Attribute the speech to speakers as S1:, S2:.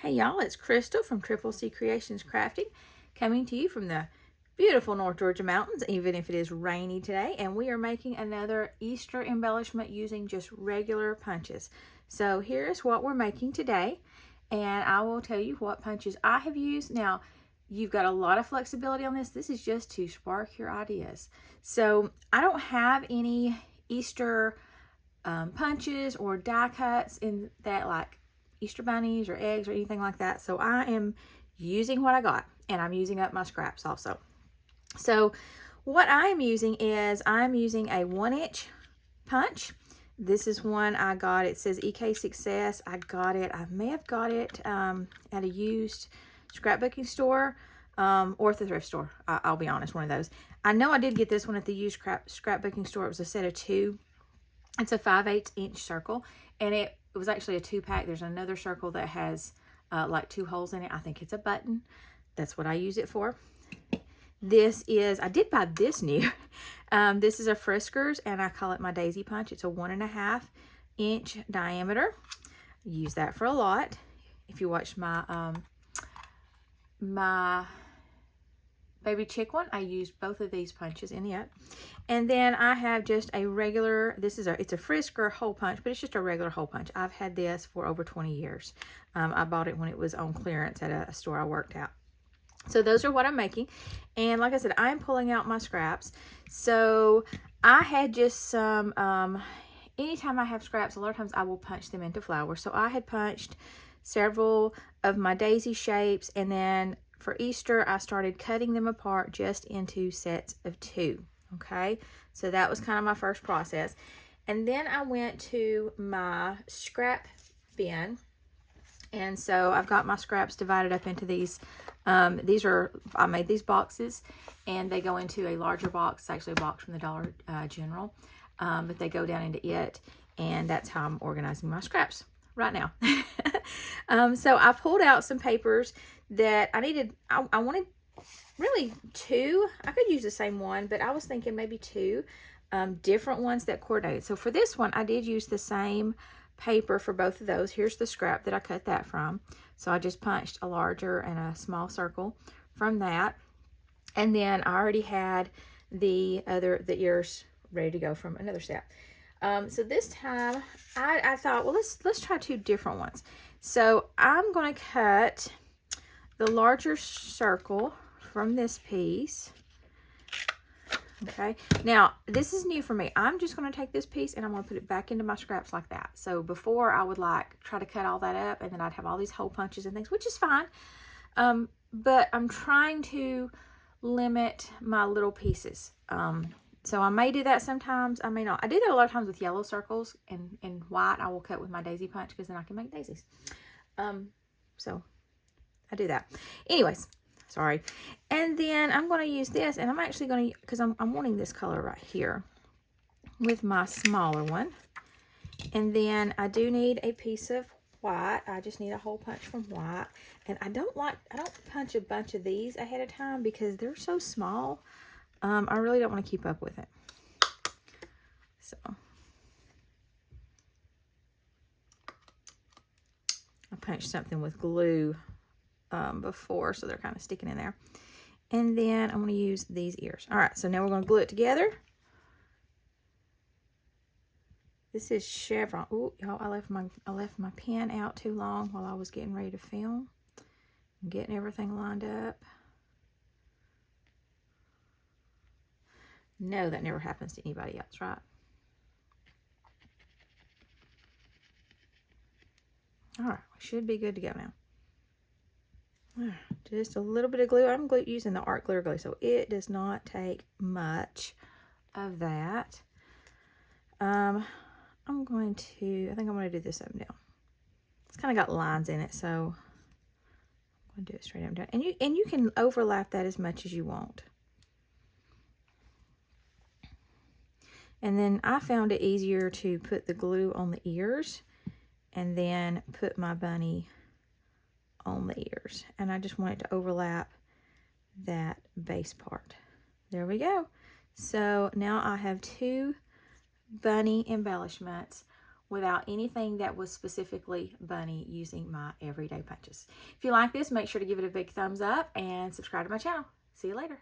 S1: Hey y'all, it's Crystal from Triple C Creations Crafting, coming to you from the beautiful North Georgia mountains, even if it is rainy today, and we are making another Easter embellishment using just regular punches. So here is what we're making today, and I will tell you what punches I have used. Now, you've got a lot of flexibility on this. This is just to spark your ideas. So I don't have any Easter punches or die cuts in that, like Easter bunnies or eggs or anything like that. So I am using what I got, and I'm using up my scraps also. So what I am using is I'm using a 1-inch punch. This is one I got. It says EK Success. I got it. I may have got it at a used scrapbooking store or at the thrift store. I'll be honest, one of those. I know I did get this one at the used scrapbooking store. It was a set of 2. It's a 5/8 inch circle, and it was actually a 2-pack. There's another circle that has like 2 holes in it. I think it's a button. That's what I use it for. This is, I did buy this new. This is a Frisker's, and I call it my daisy punch. It's a 1.5 inch diameter. I use that for a lot. If you watch my my baby chick one, I used both of these punches in it. And then I have just a regular, it's a Frisker hole punch, but it's just a regular hole punch. I've had this for over 20 years. I bought it when it was on clearance at a store I worked at. So those are what I'm making. And like I said, I'm pulling out my scraps. So I had just some, anytime I have scraps, a lot of times I will punch them into flowers. So I had punched several of my daisy shapes, and then for Easter, I started cutting them apart just into sets of 2. Okay, so that was kind of my first process. And then I went to my scrap bin. And so I've got my scraps divided up into these. I made these boxes, and they go into a larger box. It's actually a box from the Dollar General, but they go down into it, and that's how I'm organizing my scraps right now. So I pulled out some papers that I needed. I wanted really 2. I could use the same one, but I was thinking maybe 2 different ones that coordinated. So for this one, I did use the same paper for both of those. Here's the scrap that I cut that from. So I just punched a larger and a small circle from that. And then I already had the ears ready to go from another set. So this time I thought, well, let's try 2 different ones. So I'm going to cut the larger circle from this piece. Okay, now this is new for me. I'm just going to take this piece and I'm going to put it back into my scraps like that. So before, I would like try to cut all that up, and then I'd have all these hole punches and things, which is fine. But I'm trying to limit my little pieces. So I may do that sometimes, I may not. I do that a lot of times with yellow circles, and white I will cut with my daisy punch, because then I can make daisies. So I do that. Anyways, sorry. And then I'm going to use this, and I'm actually going to, because I'm wanting this color right here with my smaller one. And then I do need a piece of white. I just need a hole punch from white. And I don't punch a bunch of these ahead of time because they're so small. I really don't want to keep up with it. So I punched something with glue before, so they're kind of sticking in there. And then I'm going to use these ears. All right, so now we're going to glue it together. This is chevron. Oh, y'all, I left my pen out too long while I was getting ready to film. I'm getting everything lined up. No, that never happens to anybody else, right? All right, we should be good to go now. Just a little bit of glue. I'm using the art glitter glue, so it does not take much of that. I think I'm going to do this up and down. It's kind of got lines in it, so I'm going to do it straight up and down. And you can overlap that as much as you want. And then I found it easier to put the glue on the ears and then put my bunny on the ears. And I just want it to overlap that base part. There we go. So now I have 2 bunny embellishments without anything that was specifically bunny using my everyday punches. If you like this, make sure to give it a big thumbs up and subscribe to my channel. See you later.